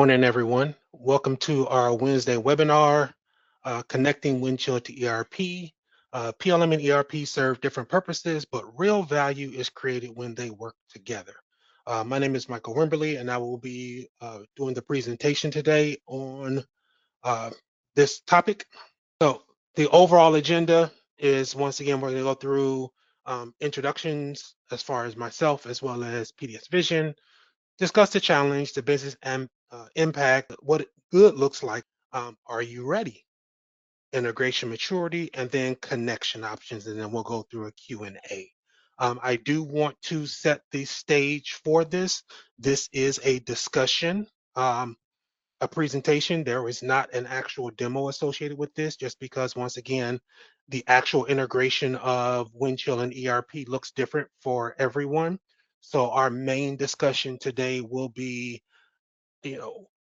morning, everyone. Welcome to our Wednesday webinar, Connecting Windchill to ERP. PLM and ERP serve different purposes, but real value is created when they work together. My name is Michael Wimberly, and I will be doing the presentation today on this topic. So the overall agenda is, once again, we're going to go through introductions as far as myself, as well as PDS Vision, discuss the challenge, the business and impact, what good looks like. Are you ready? Integration maturity, and then connection options, and then we'll go through a Q&A. I do want to set the stage for this. This is a discussion, a presentation. There is not an actual demo associated with this, just because, once again, the actual integration of Windchill and ERP looks different for everyone. So our main discussion today will be,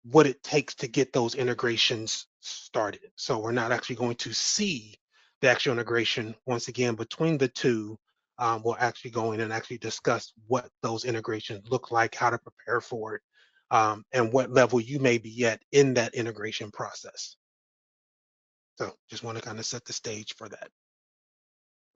what it takes to get those integrations started. So we're not actually going to see the actual integration. Once again, between the two, we'll actually go in and actually discuss what those integrations look like, how to prepare for it, and what level you may be at in that integration process. So just want to kind of set the stage for that.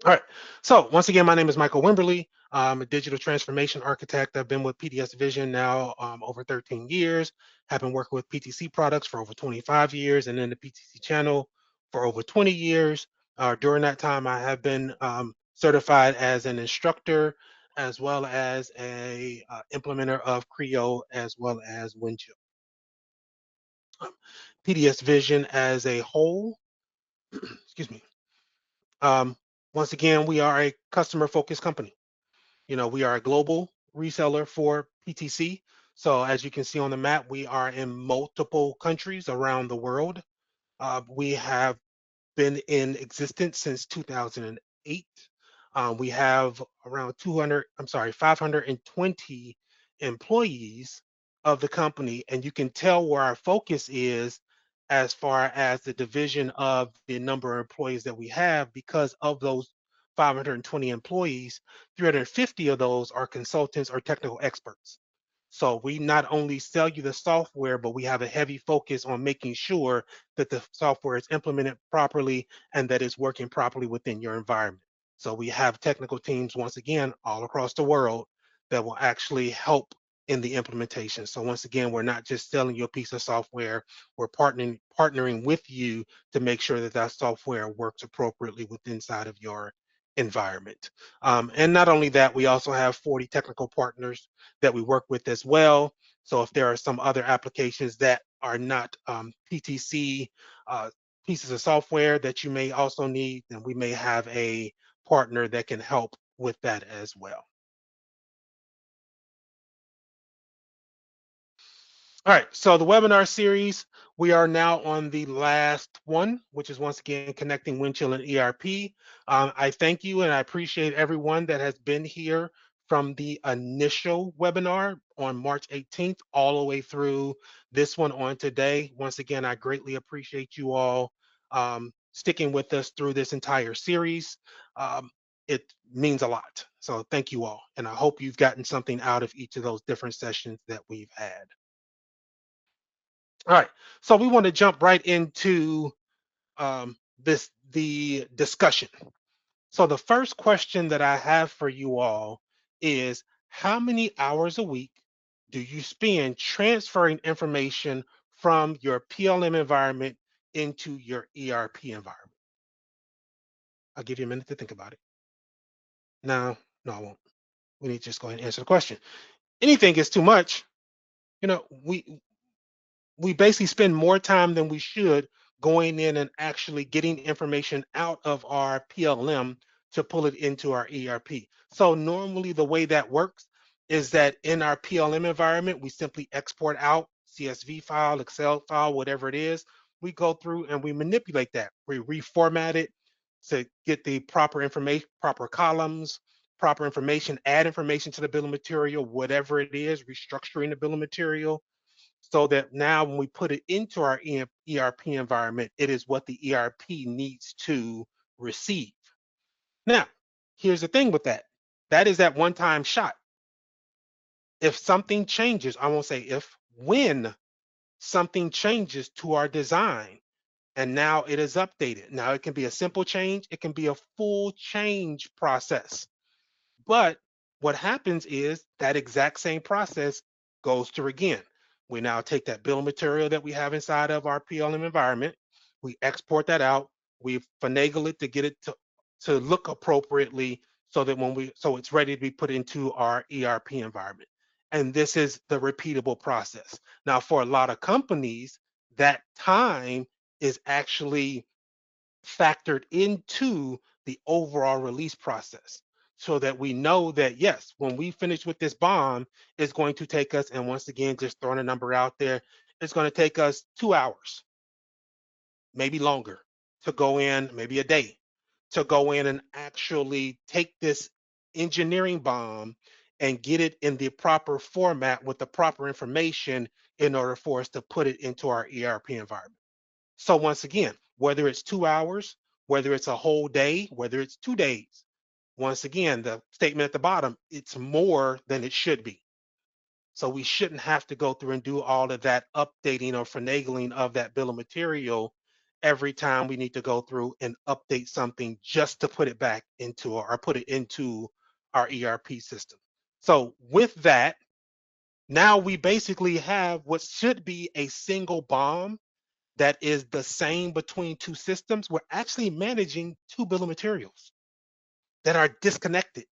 All right, so once again, my name is Michael Wimberly. I'm a digital transformation architect. I've been with PDS Vision now over 13 years, have been working with PTC products for over 25 years, and then the PTC channel for over 20 years. During that time, I have been certified as an instructor, as well as a implementer of Creo, as well as Windchill. PDS Vision as a whole, excuse me, once again, we are a customer-focused company. We are a global reseller for PTC. So as you can see on the map, we are in multiple countries around the world. We have been in existence since 2008. We have around 520 employees of the company, and you can tell where our focus is as far as the division of the number of employees that we have. Because of those 520 employees, 350 of those are consultants or technical experts. So we not only sell you the software, but we have a heavy focus on making sure that the software is implemented properly and that it's working properly within your environment. So we have technical teams, once again, all across the world that will actually help in the implementation. So once again, we're not just selling you a piece of software, we're partnering with you to make sure that that software works appropriately within inside of your environment. And not only that, we also have 40 technical partners that we work with as well. So if there are some other applications that are not PTC pieces of software that you may also need, then we may have a partner that can help with that as well. All right, so the webinar series, we are now on the last one, which is once again connecting Windchill and ERP. I thank you and I appreciate everyone that has been here from the initial webinar on March 18th all the way through this one on today. Once again, I greatly appreciate you all sticking with us through this entire series. It means a lot. So thank you all. And I hope you've gotten something out of each of those different sessions that we've had. All right, so we want to jump right into the discussion. So the first question that I have for you all is, how many hours a week do you spend transferring information from your PLM environment into your ERP environment? I'll give you a minute to think about it. No, I won't. We need to just go ahead and answer the question. Anything is too much. We basically spend more time than we should going in and actually getting information out of our PLM to pull it into our ERP. So normally the way that works is that in our PLM environment, we simply export out CSV file, Excel file, whatever it is. We go through and we manipulate that. We reformat it to get the proper information, proper columns, proper information, add information to the bill of material, whatever it is, restructuring the bill of material, so that now when we put it into our ERP environment, it is what the ERP needs to receive. Now, here's the thing with that. That is that one-time shot. If something changes, I won't say if, when something changes to our design and now it is updated. Now it can be a simple change, it can be a full change process. But what happens is that exact same process goes through again. We now take that bill of material that we have inside of our PLM environment, we export that out, we finagle it to get it to look appropriately so that so it's ready to be put into our ERP environment. And this is the repeatable process. Now, for a lot of companies, that time is actually factored into the overall release process so that we know that yes, when we finish with this bomb, it's going to take us, and once again, just throwing a number out there, it's going to take us 2 hours, maybe longer, to go in, maybe a day, to go in and actually take this engineering bomb and get it in the proper format with the proper information in order for us to put it into our ERP environment. So once again, whether it's 2 hours, whether it's a whole day, whether it's 2 days, once again, the statement at the bottom, it's more than it should be. So we shouldn't have to go through and do all of that updating or finagling of that bill of material every time we need to go through and update something just to put it back into or put it into our ERP system. So with that, now we basically have what should be a single BOM that is the same between two systems. We're actually managing two bill of materials that are disconnected.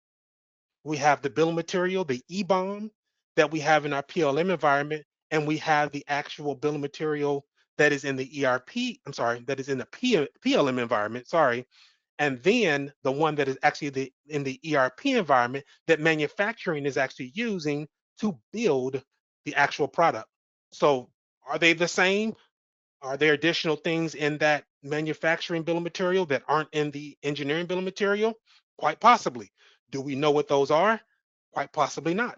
We have the bill of material, the EBOM that we have in our PLM environment, and we have the actual bill of material that is in the ERP, I'm sorry, that is in the PLM environment, sorry. And then the one that is actually in the ERP environment that manufacturing is actually using to build the actual product. So are they the same? Are there additional things in that manufacturing bill of material that aren't in the engineering bill of material? Quite possibly. Do we know what those are? Quite possibly not.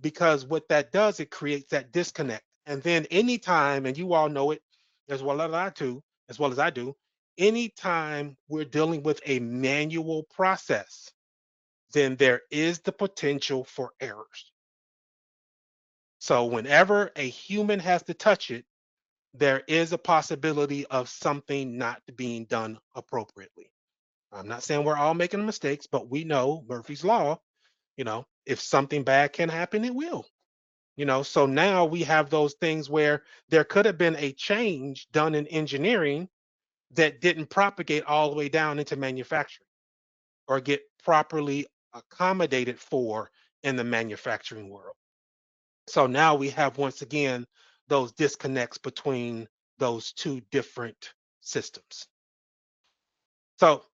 Because what that does, it creates that disconnect. And then anytime, and you all know it as well as I do, anytime we're dealing with a manual process, then there is the potential for errors. So whenever a human has to touch it, there is a possibility of something not being done appropriately. I'm not saying we're all making mistakes, but we know Murphy's Law, if something bad can happen, it will. So now we have those things where there could have been a change done in engineering that didn't propagate all the way down into manufacturing or get properly accommodated for in the manufacturing world. So now we have once again those disconnects between those two different systems. So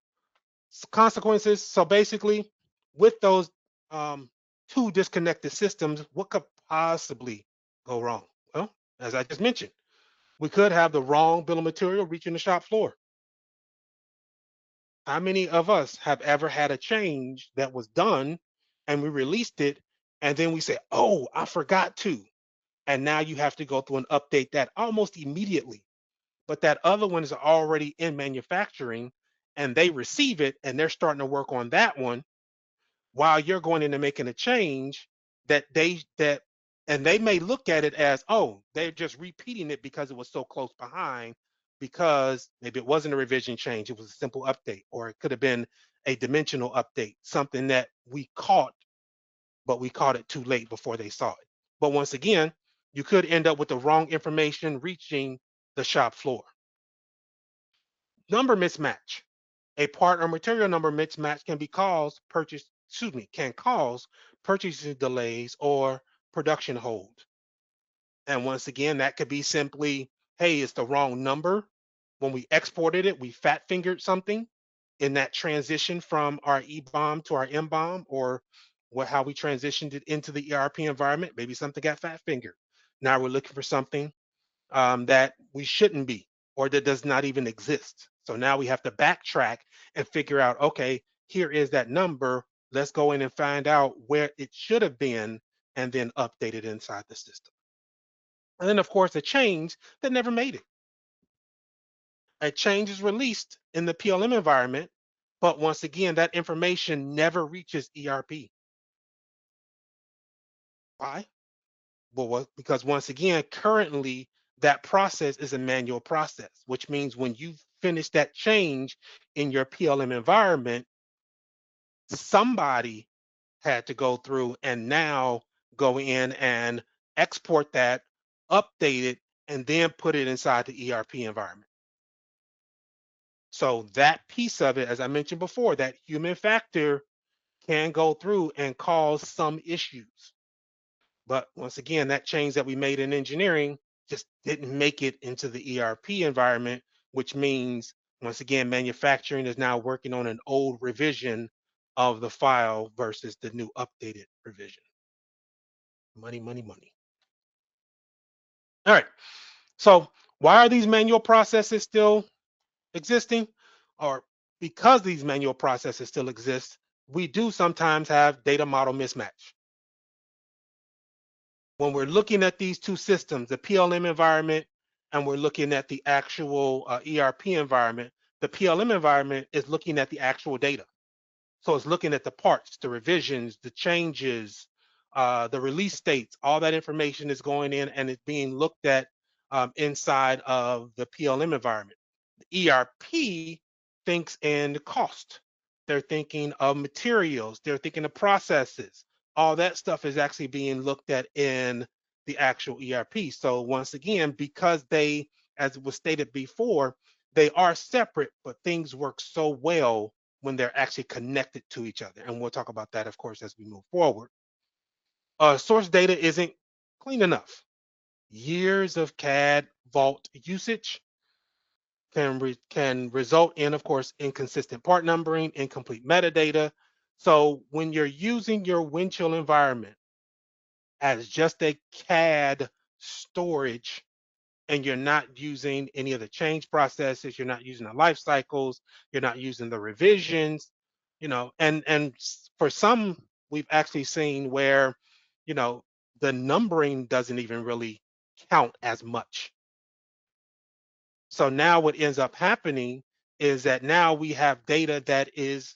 consequences. So basically, with those two disconnected systems, what could possibly go wrong? Well, as I just mentioned, we could have the wrong bill of material reaching the shop floor. How many of us have ever had a change that was done and we released it and then we say, oh, I forgot to. And now you have to go through and update that almost immediately. But that other one is already in manufacturing and they receive it and they're starting to work on that one while you're going in and making a change that and they may look at it as, oh, they're just repeating it because it was so close behind, because maybe it wasn't a revision change, it was a simple update, or it could have been a dimensional update, something that we caught, but we caught it too late before they saw it. But once again, you could end up with the wrong information reaching the shop floor. Number mismatch. A part or material number mismatch can cause purchasing delays or production hold. And once again, that could be simply, hey, it's the wrong number. When we exported it, we fat fingered something in that transition from our EBOM to our MBOM, or how we transitioned it into the ERP environment. Maybe something got fat fingered. Now we're looking for something that we shouldn't be, or that does not even exist. So now we have to backtrack and figure out, okay, here is that number. Let's go in and find out where it should have been and then update it inside the system. And then, of course, a change that never made it. A change is released in the PLM environment, but once again, that information never reaches ERP. Why? Because once again, currently that process is a manual process, which means when you finish that change in your PLM environment, somebody had to go through and now go in and export that, update it, and then put it inside the ERP environment. So that piece of it, as I mentioned before, that human factor can go through and cause some issues. But once again, that change that we made in engineering just didn't make it into the ERP environment, which means, once again, manufacturing is now working on an old revision of the file versus the new updated revision. Money, money, money. All right. So why are these manual processes still existing? Or because these manual processes still exist, we do sometimes have data model mismatch. When we're looking at these two systems, the PLM environment, and we're looking at the actual ERP environment, the PLM environment is looking at the actual data. So it's looking at the parts, the revisions, the changes, the release dates, all that information is going in and it's being looked at inside of the PLM environment. ERP thinks in cost. They're thinking of materials. They're thinking of processes. All that stuff is actually being looked at in the actual ERP. So once again, because they, as was stated before, they are separate, but things work so well when they're actually connected to each other. And we'll talk about that, of course, as we move forward. Source data isn't clean enough. Years of CAD vault usage can result in, of course, inconsistent part numbering, incomplete metadata. So when you're using your Windchill environment as just a CAD storage and you're not using any of the change processes, you're not using the life cycles, you're not using the revisions, and for some we've actually seen where, you know, the numbering doesn't even really count as much. So now what ends up happening is that now we have data that is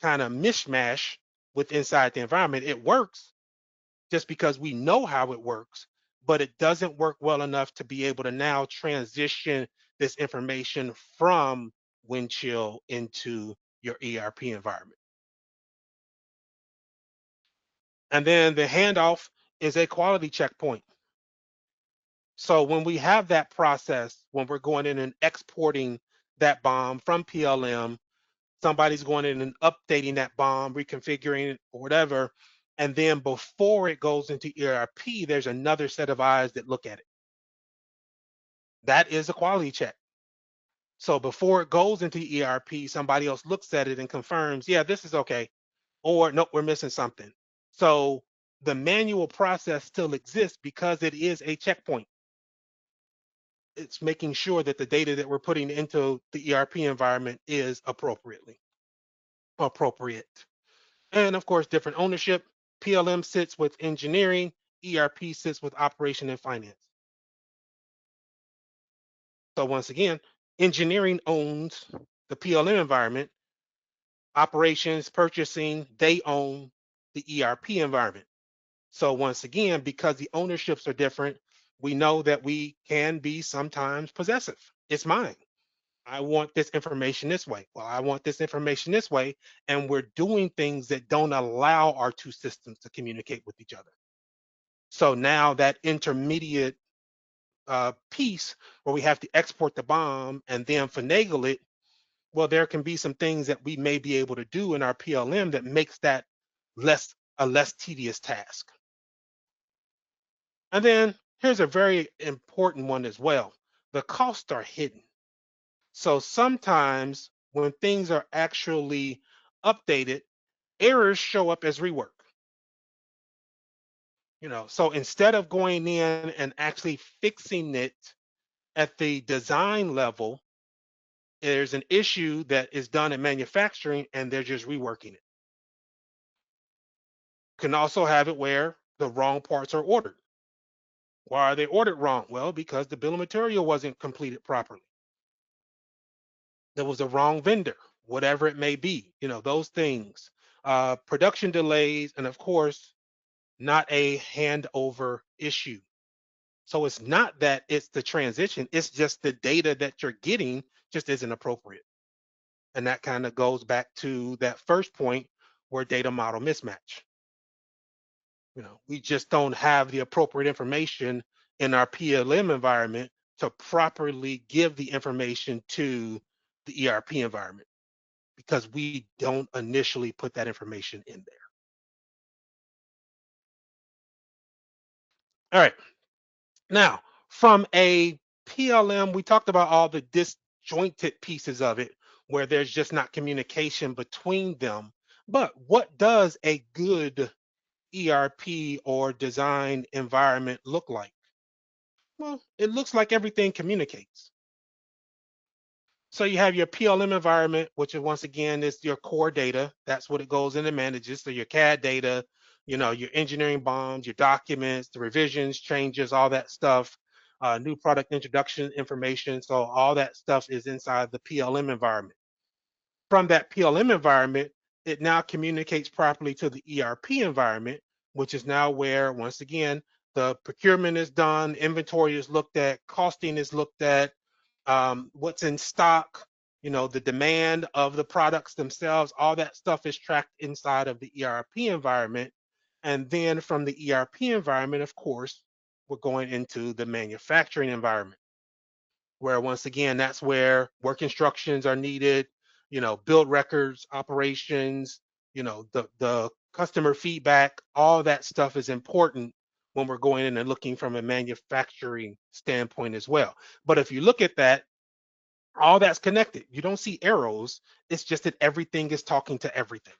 kind of mishmash with inside the environment. It works just because we know how it works, but it doesn't work well enough to be able to now transition this information from Windchill into your ERP environment. And then the handoff is a quality checkpoint. So when we have that process, when we're going in and exporting that BOM from PLM, somebody's going in and updating that BOM, reconfiguring it or whatever. And then before it goes into ERP, there's another set of eyes that look at it. That is a quality check. So before it goes into ERP, somebody else looks at it and confirms, yeah, this is okay. Or nope, we're missing something. So the manual process still exists because it is a checkpoint. It's making sure that the data that we're putting into the ERP environment is appropriate. And of course, different ownership. PLM sits with engineering, ERP sits with operation and finance. So once again, engineering owns the PLM environment, operations, purchasing, they own the ERP environment. So once again, because the ownerships are different, we know that we can be sometimes possessive. It's mine. I want this information this way. Well, I want this information this way. And we're doing things that don't allow our two systems to communicate with each other. So now that intermediate piece where we have to export the BOM and then finagle it, well, there can be some things that we may be able to do in our PLM that makes that less tedious task. And then here's a very important one as well. The costs are hidden. So sometimes when things are actually updated, errors show up as rework. So instead of going in and actually fixing it at the design level, there's an issue that is done in manufacturing and they're just reworking it. Can also have it where the wrong parts are ordered. Why are they ordered wrong? Well, because the bill of material wasn't completed properly. There was a wrong vendor, whatever it may be, those things. Production delays, and of course, not a handover issue. So it's not that it's the transition, it's just the data that you're getting just isn't appropriate. And that kind of goes back to that first point where data model mismatch. We just don't have the appropriate information in our PLM environment to properly give the information to the ERP environment because we don't initially put that information in there. All right. Now, from a PLM, we talked about all the disjointed pieces of it where there's just not communication between them. But what does a good ERP or design environment look like? Well, it looks like everything communicates. So you have your PLM environment, which is once again is your core data. That's what it goes in and manages. So your CAD data, your engineering bombs, your documents, the revisions, changes, all that stuff, new product introduction information. So all that stuff is inside the PLM environment. From that PLM environment, it now communicates properly to the ERP environment, which is now where, once again, the procurement is done, inventory is looked at, costing is looked at, what's in stock, the demand of the products themselves, all that stuff is tracked inside of the ERP environment. And then from the ERP environment, of course, we're going into the manufacturing environment where once again that's where work instructions are needed, build records, operations, the customer feedback, all that stuff is important when we're going in and looking from a manufacturing standpoint as well. But if you look at that, all that's connected. You don't see arrows. It's just that everything is talking to everything.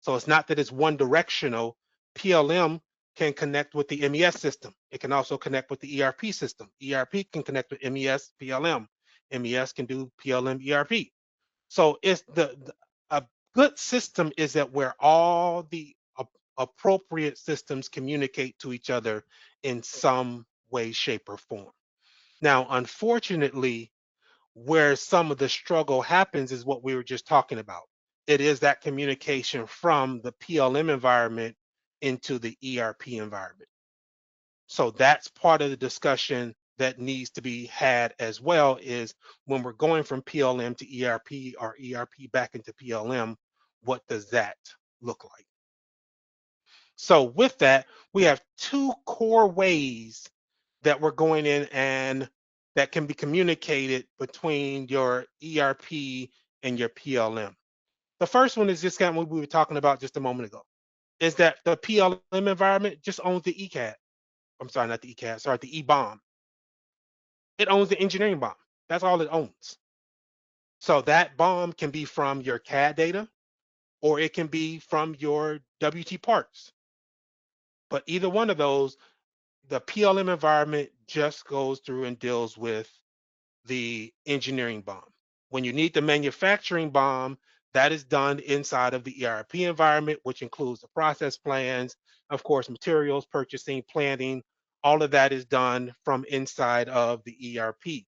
So it's not that it's one directional. PLM can connect with the MES system. It can also connect with the ERP system. ERP can connect with MES, PLM. MES can do PLM, ERP. So it's a good system is that where all the appropriate systems communicate to each other in some way, shape, or form. Now, unfortunately, where some of the struggle happens is what we were just talking about. It is that communication from the PLM environment into the ERP environment. So that's part of the discussion that needs to be had as well is when we're going from PLM to ERP or ERP back into PLM, what does that look like? So with that, we have two core ways that we're going in and that can be communicated between your ERP and your PLM. The first one is just kind of what we were talking about just a moment ago, is that the PLM environment just owns the ECAD. I'm sorry, not the ECAD, sorry, the EBOM. It owns the engineering bomb. That's all it owns. So that bomb can be from your CAD data or it can be from your WT parts. But either one of those, the PLM environment just goes through and deals with the engineering bomb. When you need the manufacturing bomb, that is done inside of the ERP environment, which includes the process plans, of course, materials, purchasing, planning, all of that is done from inside of the ERP.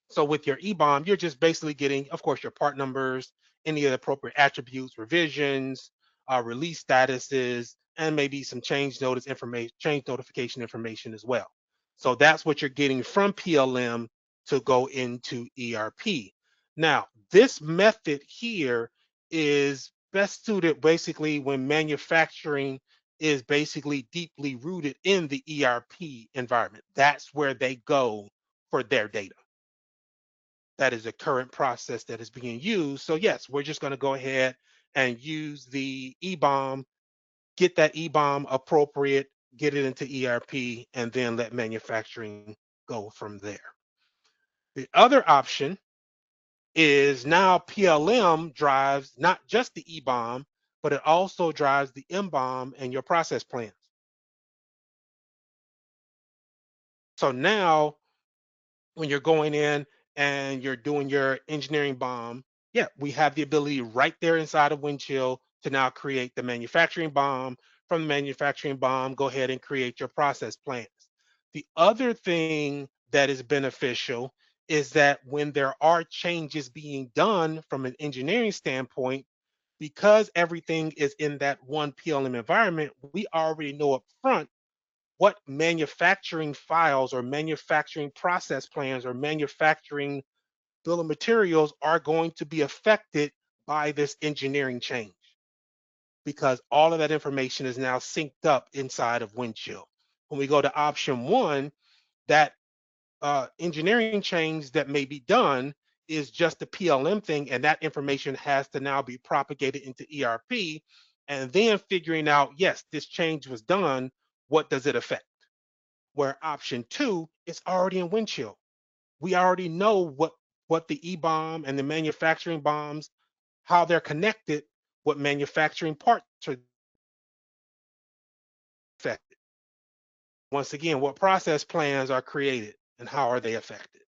So with your EBOM, you're just basically getting, of course, your part numbers, any of the appropriate attributes, revisions, release statuses, and maybe some change notice information, change notification information as well. So that's what you're getting from PLM to go into ERP. Now, this method here is best suited basically when manufacturing is basically deeply rooted in the ERP environment. That's where they go for their data. That is a current process that is being used. So yes, we're just going to go ahead and use the EBOM, get that EBOM appropriate, get it into ERP, and then let manufacturing go from there. The other option is now PLM drives not just the EBOM, but it also drives the MBOM and your process plans. So now when you're going in and you're doing your engineering bomb, yeah, we have the ability right there inside of Windchill to now create the manufacturing bomb. From the manufacturing bomb, go ahead and create your process plans. The other thing that is beneficial is that when there are changes being done from an engineering standpoint, because everything is in that one PLM environment, we already know up front what manufacturing files or manufacturing process plans or manufacturing bill of materials are going to be affected by this engineering change, because all of that information is now synced up inside of Windchill. When we go to option one, that engineering change that may be done is just the PLM thing, and that information has to now be propagated into ERP, and then figuring out, yes, this change was done, what does it affect? Where option two is already in Windchill. We already know what the E-bomb and the manufacturing bombs, how they're connected, what manufacturing parts are affected. Once again, what process plans are created and how are they affected.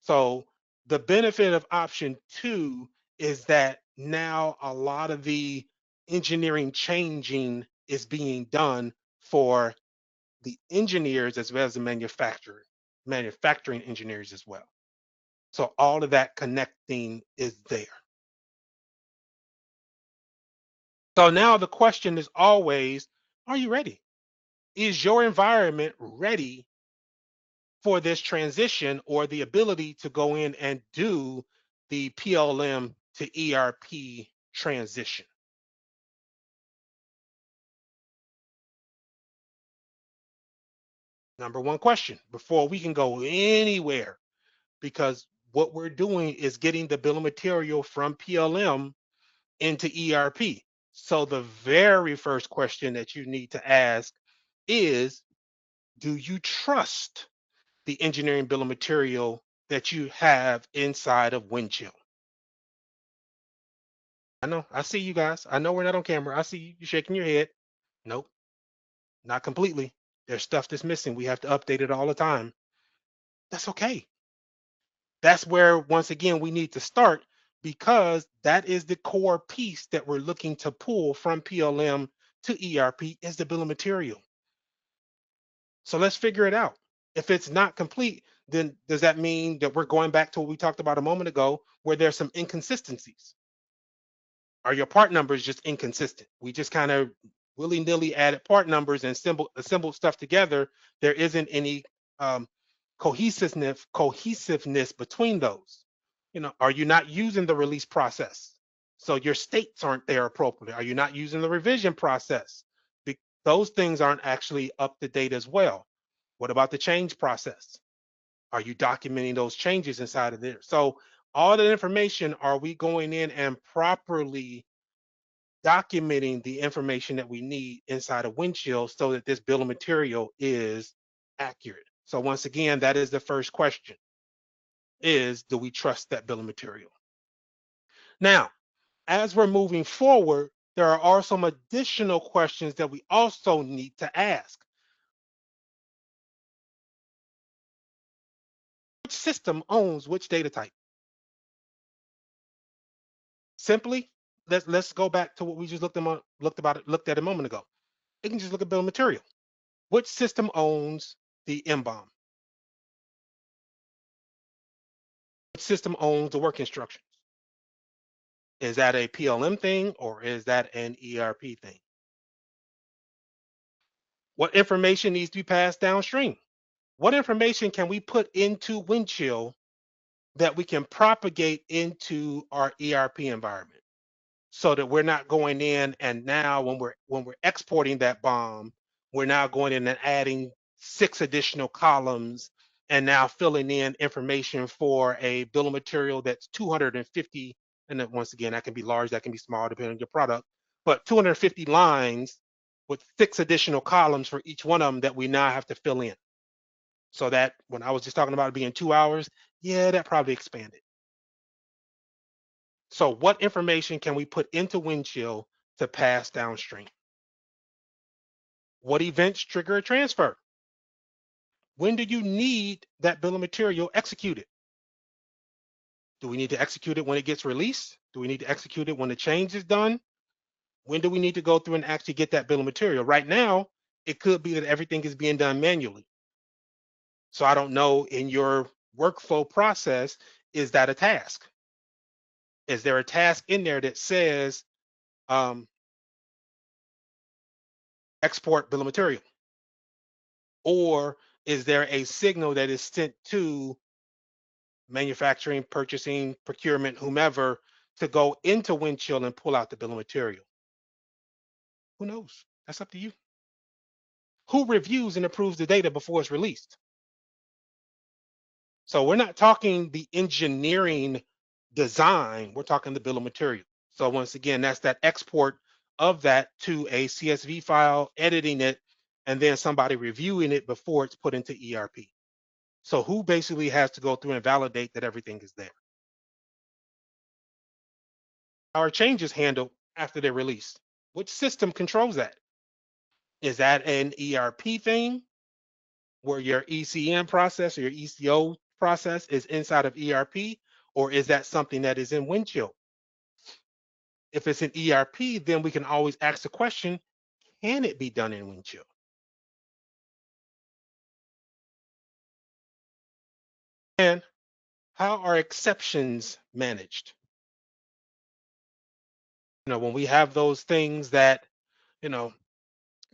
So the benefit of option two is that now a lot of the engineering changing is being done for the engineers as well as the manufacturing engineers as well. So all of that connecting is there. So now the question is always, are you ready? Is your environment ready for this transition or the ability to go in and do the PLM to ERP transition? Number one question before we can go anywhere, because what we're doing is getting the bill of material from PLM into ERP. So the very first question that you need to ask is, do you trust the engineering bill of material that you have inside of Windchill? I know, I see you guys. I know we're not on camera. I see you shaking your head. Nope, not completely. There's stuff that's missing. We have to update it all the time. That's okay. That's where, once again, we need to start, because that is the core piece that we're looking to pull from PLM to ERP is the bill of material. So let's figure it out. If it's not complete, then does that mean that we're going back to what we talked about a moment ago, where there's some inconsistencies? Are your part numbers just inconsistent? We just kind of willy-nilly added part numbers and assembled stuff together. There isn't any um, cohesiveness between those. Are you not using the release process? So your states aren't there appropriately. Are you not using the revision process? Those things aren't actually up to date as well. What about the change process? Are you documenting those changes inside of there? So all the information, are we going in and properly documenting the information that we need inside of Windchill so that this bill of material is accurate? So once again, that is the first question, is do we trust that bill of material? Now, as we're moving forward, there are some additional questions that we also need to ask. Which system owns which data type? Simply, let's go back to what we just looked at a moment ago. It can just look at bill of material. Which system owns the M-bomb? Which system owns the work instructions? Is that a PLM thing or is that an ERP thing? What information needs to be passed downstream? What information can we put into Windchill that we can propagate into our ERP environment, so that we're not going in and now when we're exporting that bomb, we're now going in and adding 6 additional columns and now filling in information for a bill of material that's 250, and then once again, that can be large, that can be small, depending on your product, but 250 lines with 6 additional columns for each one of them that we now have to fill in. So that when I was just talking about it being 2 hours, yeah, that probably expanded. So what information can we put into Windchill to pass downstream? What events trigger a transfer? When do you need that bill of material executed? Do we need to execute it when it gets released? Do we need to execute it when the change is done? When do we need to go through and actually get that bill of material? Right now, it could be that everything is being done manually. So I don't know, in your workflow process, is that a task? Is there a task in there that says um, export bill of material? Or is there a signal that is sent to manufacturing, purchasing, procurement, whomever, to go into Windchill and pull out the bill of material? Who knows? That's up to you. Who reviews and approves the data before it's released? So we're not talking the engineering design, we're talking the bill of material. So once again, that's that export of that to a CSV file, editing it, and then somebody reviewing it before it's put into ERP. So who basically has to go through and validate that everything is there? How are changes handled after they're released? Which system controls that? Is that an ERP thing where your ECM process or your ECO process is inside of ERP, or is that something that is in Windchill? If it's in ERP, then we can always ask the question, can it be done in Windchill? And how are exceptions managed? When we have those things that, you know,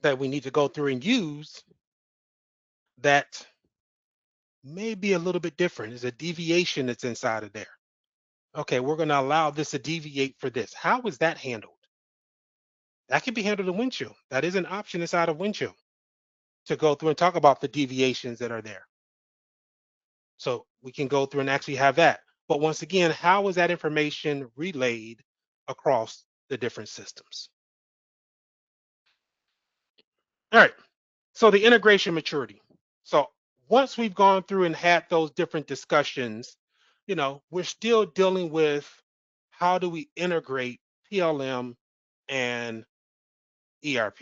that we need to go through and use that may be a little bit different. There's a deviation that's inside of there. Okay, we're going to allow this to deviate for this. How is that handled? That can be handled in Windchill. That is an option inside of Windchill to go through and talk about the deviations that are there. So we can go through and actually have that. But once again, how is that information relayed across the different systems? All right. So the integration maturity. So once we've gone through and had those different discussions, we're still dealing with how do we integrate PLM and ERP.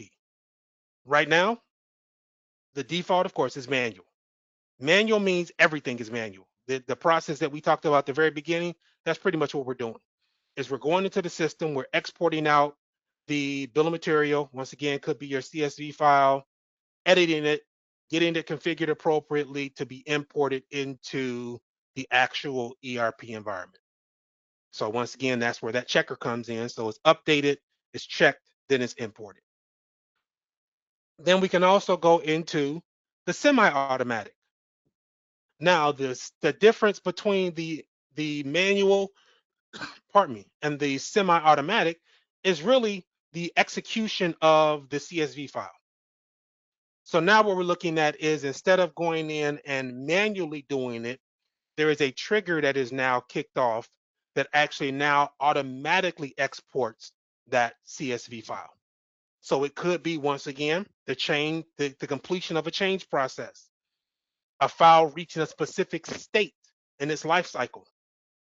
Right now, the default, of course, is manual. Manual means everything is manual. The process that we talked about at the very beginning, that's pretty much what we're doing. Is we're going into the system, we're exporting out the bill of material. Once again, could be your CSV file, editing it, getting it configured appropriately to be imported into the actual ERP environment. So once again, that's where that checker comes in. So it's updated, it's checked, then it's imported. Then we can also go into the semi-automatic. Now, the difference between the manual, pardon me, and the semi-automatic is really the execution of the CSV file. So now what we're looking at is instead of going in and manually doing it, there is a trigger that is now kicked off that actually now automatically exports that CSV file. So it could be, once again, the completion of a change process, a file reaching a specific state in its life cycle.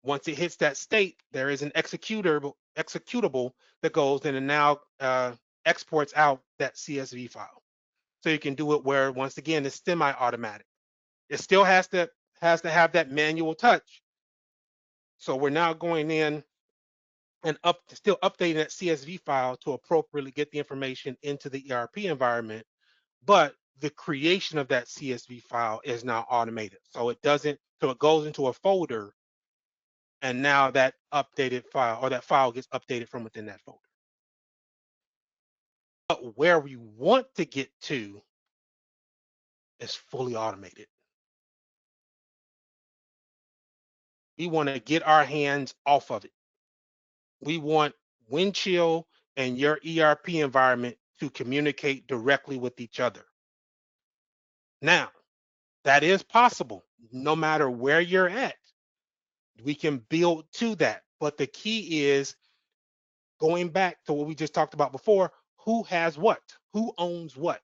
Once it hits that state, there is an executable that goes in and now exports out that CSV file. So you can do it where, once again, it's semi-automatic. It still has to have that manual touch. So we're now going in and still updating that CSV file to appropriately get the information into the ERP environment, but the creation of that CSV file is now automated. So it goes into a folder, and now that updated file or that file gets updated from within that folder. But where we want to get to is fully automated. We want to get our hands off of it. We want Windchill and your ERP environment to communicate directly with each other. Now, that is possible. No matter where you're at, we can build to that. But the key is going back to what we just talked about before, who has what? Who owns what?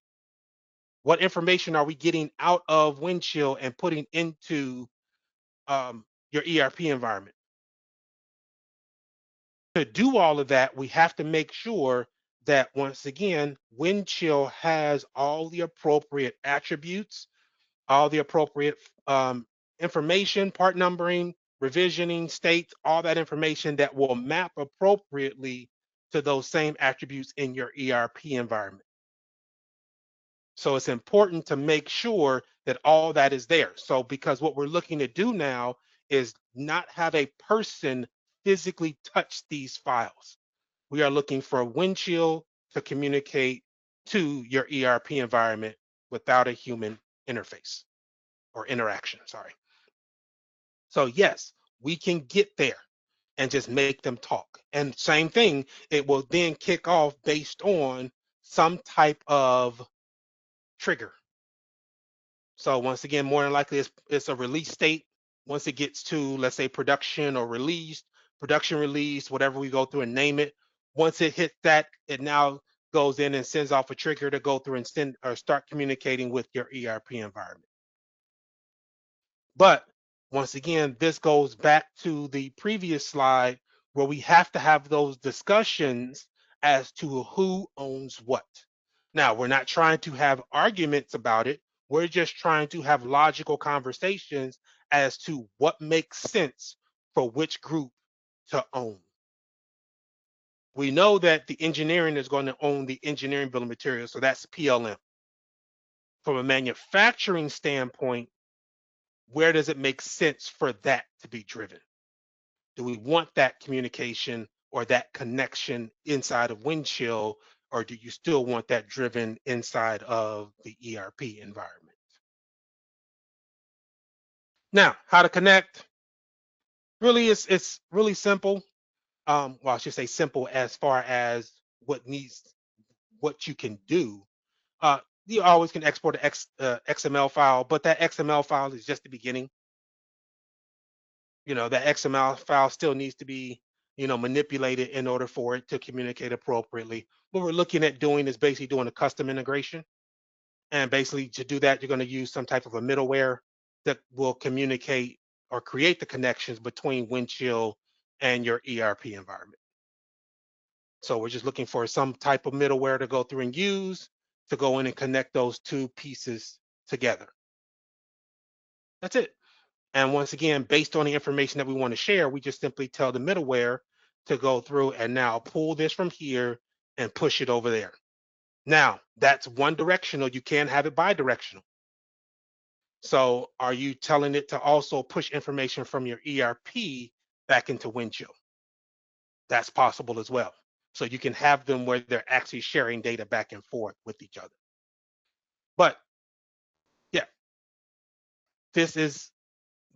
What information are we getting out of Windchill and putting into your ERP environment? To do all of that, we have to make sure that, once again, Windchill has all the appropriate attributes, all the appropriate information, part numbering, revisioning, states, all that information that will map appropriately to those same attributes in your ERP environment. So it's important to make sure that all that is there. So because what we're looking to do now is not have a person physically touch these files. We are looking for Windchill to communicate to your ERP environment without a human interface or interaction, sorry. So yes, we can get there and just make them talk. And same thing, it will then kick off based on some type of trigger. So once again, more than likely it's a release state. Once it gets to, let's say, production or released, production release, whatever we go through and name it. Once it hits that, it now goes in and sends off a trigger to go through and send or start communicating with your ERP environment. But once again, this goes back to the previous slide where we have to have those discussions as to who owns what. Now, we're not trying to have arguments about it. We're just trying to have logical conversations as to what makes sense for which group to own. We know that the engineering is going to own the engineering bill of materials, so that's PLM. From a manufacturing standpoint, where does it make sense for that to be driven? Do we want that communication or that connection inside of Windchill, or do you still want that driven inside of the ERP environment? Now, how to connect? Really, it's really simple. Well, I should say simple as far as what you can do. You always can export an XML file, but that XML file is just the beginning. That XML file still needs to be, manipulated in order for it to communicate appropriately. What we're looking at doing is basically doing a custom integration. And basically to do that, you're going to use some type of a middleware that will communicate or create the connections between Windchill and your ERP environment. So we're just looking for some type of middleware to go through and use to go in and connect those two pieces together. That's it. And once again, based on the information that we want to share, we just simply tell the middleware to go through and now pull this from here and push it over there. Now, that's one directional. You can have it bi-directional. So are you telling it to also push information from your ERP back into Windchill? That's possible as well. So you can have them where they're actually sharing data back and forth with each other. But yeah, this is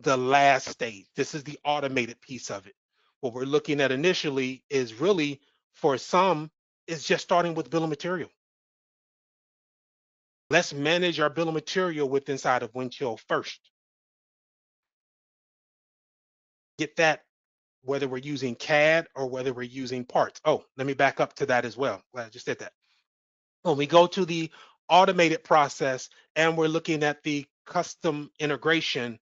the last stage. This is the automated piece of it. What we're looking at initially is really, for some, is just starting with bill of material. Let's manage our bill of material with inside of Windchill first. Get that, whether we're using CAD or whether we're using parts. Oh, let me back up to that as well. Glad I just said that. When we go to the automated process and we're looking at the custom integration,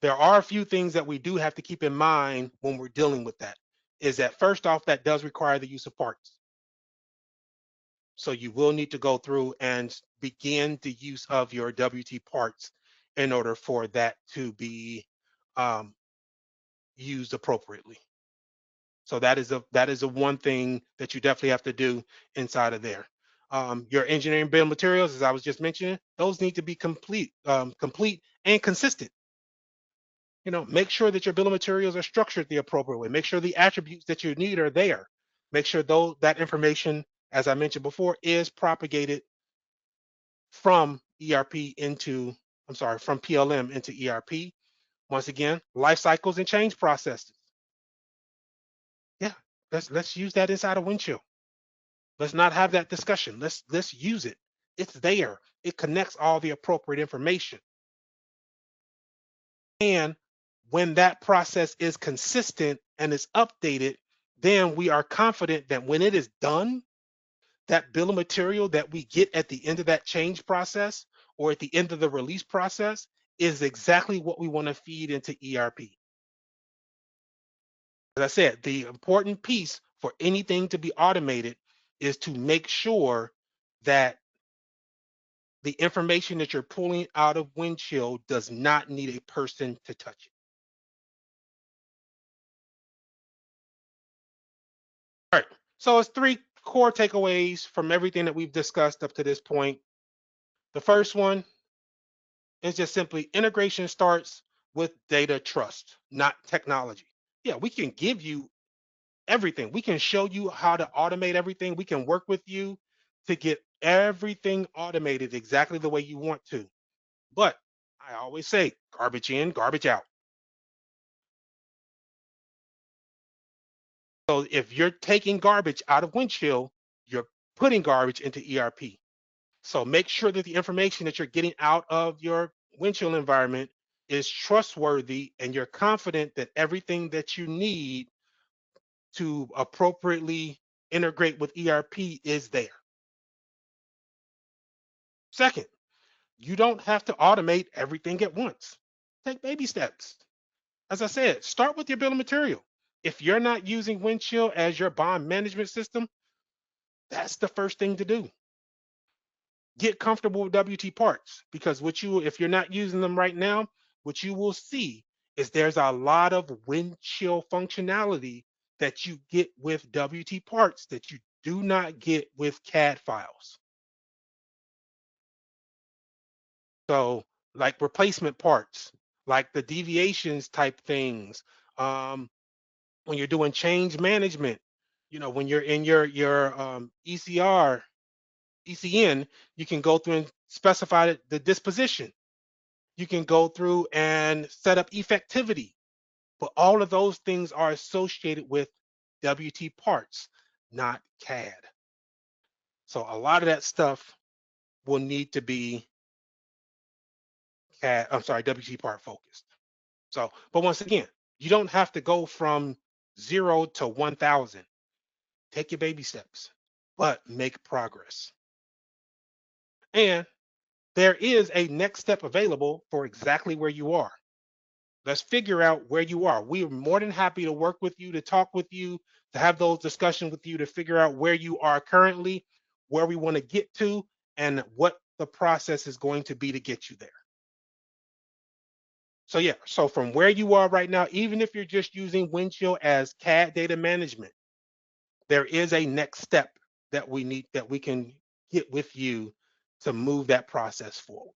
there are a few things that we do have to keep in mind when we're dealing with that. Is that first off, that does require the use of parts. So you will need to go through and begin the use of your WT parts in order for that to be um, used appropriately. So that is a one thing that you definitely have to do inside of there. Your engineering bill of materials, as I was just mentioning, those need to be complete and consistent. Make sure that your bill of materials are structured the appropriate way. Make sure the attributes that you need are there. Make sure though that information, as I mentioned before, is propagated from ERP into, I'm sorry, from PLM into ERP. Once again, life cycles and change processes. Yeah, let's use that inside of Windchill. Let's not have that discussion. Let's use it. It's there. It connects all the appropriate information. And when that process is consistent and is updated, then we are confident that when it is done, that bill of material that we get at the end of that change process or at the end of the release process is exactly what we want to feed into ERP. As I said, the important piece for anything to be automated is to make sure that the information that you're pulling out of Windchill does not need a person to touch it. All right. So it's three core takeaways from everything that we've discussed up to this point. The first one is just simply integration starts with data trust, not technology. Yeah, we can give you everything. We can show you how to automate everything. We can work with you to get everything automated exactly the way you want to. But I always say garbage in, garbage out. So if you're taking garbage out of Windchill, you're putting garbage into ERP. So make sure that the information that you're getting out of your Windchill environment is trustworthy and you're confident that everything that you need to appropriately integrate with ERP is there. Second, you don't have to automate everything at once. Take baby steps. As I said, start with your bill of material. If you're not using Windchill as your bond management system, that's the first thing to do. Get comfortable with WT parts because if you're not using them right now, what you will see is there's a lot of Windchill functionality that you get with WT parts that you do not get with CAD files. So, like replacement parts, like the deviations type things. When you're doing change management, when you're in your ECR, ECN, you can go through and specify the disposition. You can go through and set up effectivity. But all of those things are associated with WT parts, not CAD. So a lot of that stuff will need to be WT part focused. So, but once again, you don't have to go from 0 to 1,000. Take your baby steps, but make progress. And there is a next step available for exactly where you are. Let's figure out where you are. We are more than happy to work with you, to talk with you, to have those discussions with you, to figure out where you are currently, where we want to get to, and what the process is going to be to get you there. So yeah, so from where you are right now, even if you're just using Windchill as CAD data management, there is a next step that we can get with you to move that process forward.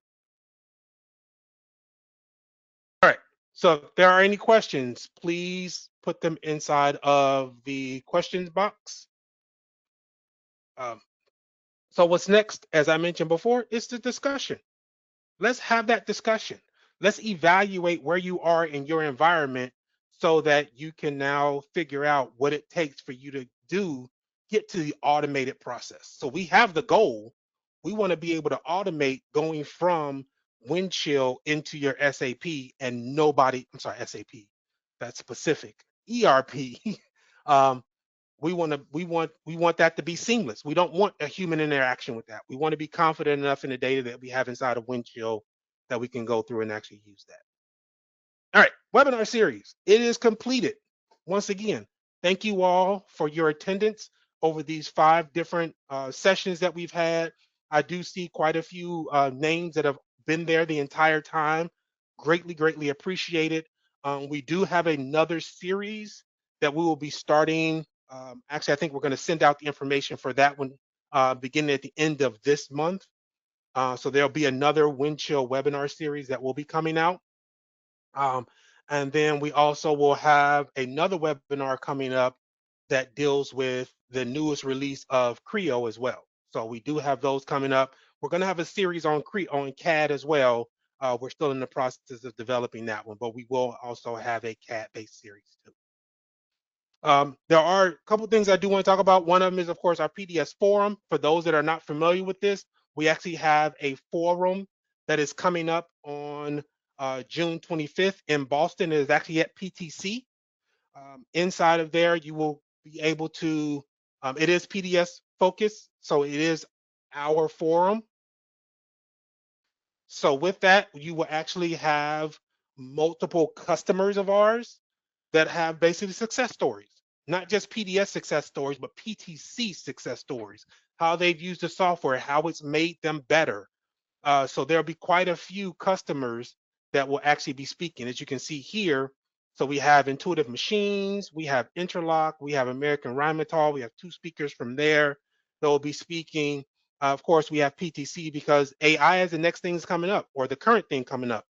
All right. So if there are any questions, please put them inside of the questions box. Um, so what's next, as I mentioned before, is the discussion. Let's have that discussion. Let's evaluate where you are in your environment so that you can now figure out what it takes for you to get to the automated process. So we have the goal. We want to be able to automate going from Windchill into your SAP and SAP, that's specific, ERP. um, we want that to be seamless. We don't want a human interaction with that. We want to be confident enough in the data that we have inside of Windchill that we can go through and actually use that. All right, webinar series. It is completed. Once again, thank you all for your attendance over these 5 different sessions that we've had. I do see quite a few names that have been there the entire time. Greatly, greatly appreciated. We do have another series that we will be starting. Actually, I think we're going to send out the information for that one beginning at the end of this month. So there'll be another Windchill webinar series that will be coming out. And then we also will have another webinar coming up that deals with the newest release of Creo as well. So we do have those coming up. We're going to have a series on CAD as well. We're still in the process of developing that one, but we will also have a CAD-based series too. There are a couple things I do want to talk about. One of them is, of course, our PDS forum. For those that are not familiar with this, we actually have a forum that is coming up on June 25th in Boston. It is actually at PTC. Inside of there, you will be able to, it is PDS focused, so it is our forum. So with that, you will actually have multiple customers of ours that have basically success stories, not just PDS success stories, but PTC success stories, how they've used the software, how it's made them better. So there'll be quite a few customers that will actually be speaking. As you can see here, so we have Intuitive Machines, we have Interlock, we have American Rheinmetall, we have 2 speakers from there that will be speaking. Of course, we have PTC because AI is the next thing that's coming up, or the current thing coming up.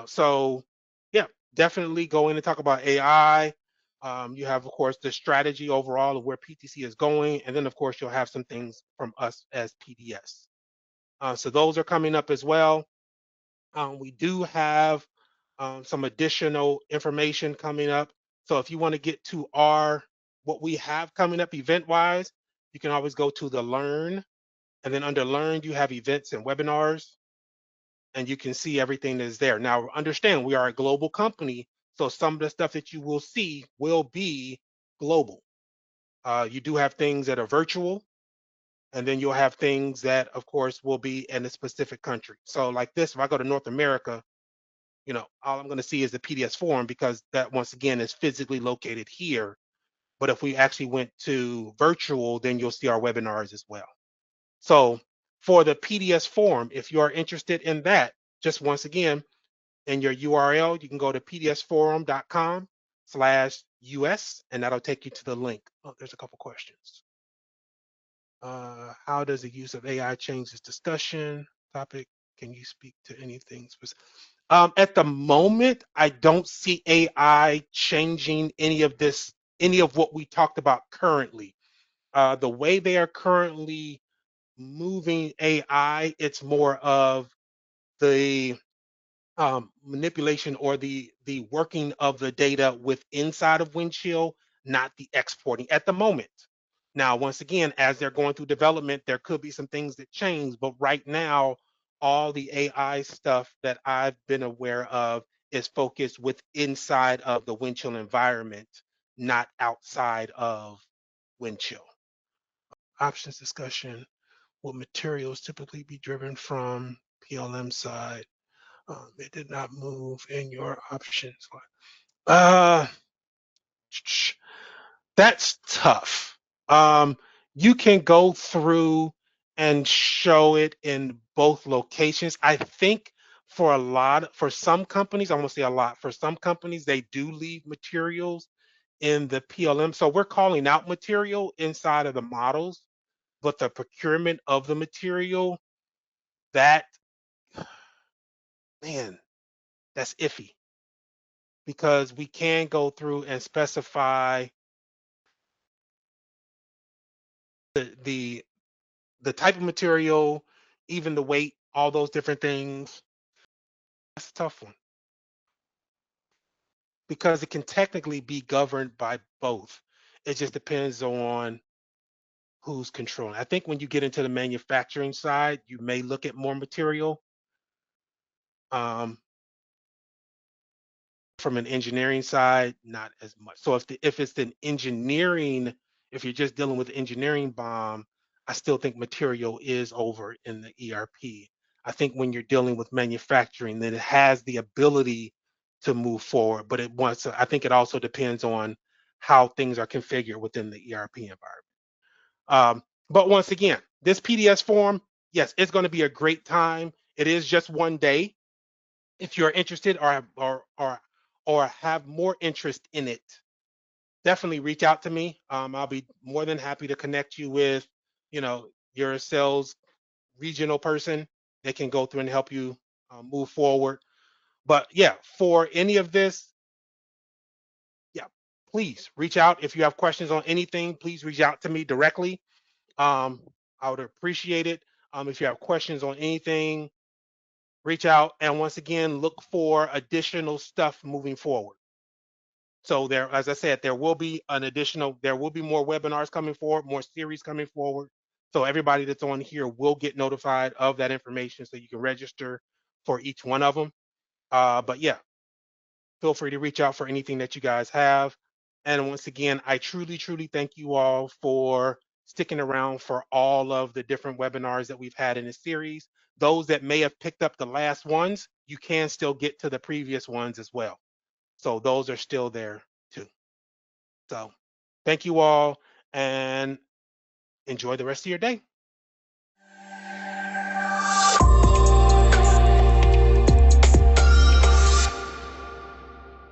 So yeah, definitely go in and talk about AI. You have, of course, the strategy overall of where PTC is going, and then, of course, you'll have some things from us as PDS. So those are coming up as well. We do have some additional information coming up. So if you want to get to what we have coming up event-wise, you can always go to the Learn, and then under Learn, you have events and webinars, and you can see everything that is there. Now, understand we are a global company, so some of the stuff that you will see will be global. You do have things that are virtual, and then you'll have things that, of course, will be in a specific country. So like this, if I go to North America, all I'm going to see is the PDS forum because that once again is physically located here. But if we actually went to virtual, then you'll see our webinars as well. So for the PDS forum, if you are interested in that, just once again, in your URL, you can go to pdsforum.com/US, and that'll take you to the link. Oh, there's a couple questions. How does the use of AI change this discussion topic? Can you speak to anything specific? At the moment, I don't see AI changing any of what we talked about currently. The way they are currently moving AI, it's more of the manipulation or the working of the data with inside of Windchill, not the exporting at the moment. Now, once again, as they're going through development, there could be some things that change, but right now, all the AI stuff that I've been aware of is focused with inside of the Windchill environment, not outside of Windchill. Options discussion. Will materials typically be driven from PLM side? It did not move in your options. Uh, that's tough. You can go through and show it in both locations. I think for some companies, I won't say a lot, for some companies, they do leave materials in the PLM. So we're calling out material inside of the models, but the procurement of the material, that, man, that's iffy because we can go through and specify the the type of material, even the weight, all those different things. That's a tough one because it can technically be governed by both. It just depends on who's controlling. I think when you get into the manufacturing side, you may look at more material. Um, from an engineering side, not as much. So if it's an engineering, if you're just dealing with engineering bomb, I still think material is over in the ERP. I think when you're dealing with manufacturing, then it has the ability to move forward, but I think it also depends on how things are configured within the ERP environment. But once again, this PDS form, yes, it's going to be a great time. It is just one day. If you're interested or have more interest in it, definitely reach out to me. I'll be more than happy to connect you with, your sales regional person. They can go through and help you move forward. But yeah, for any of this, yeah, please reach out. If you have questions on anything, please reach out to me directly. Um, I would appreciate it. If you have questions on anything, reach out. And once again, look for additional stuff moving forward. So there, as I said, there will be more webinars coming forward, more series coming forward. So everybody that's on here will get notified of that information so you can register for each one of them. But yeah, feel free to reach out for anything that you guys have. And once again, I truly, truly thank you all for sticking around for all of the different webinars that we've had in this series. Those that may have picked up the last ones, you can still get to the previous ones as well. So those are still there too. So thank you all and enjoy the rest of your day.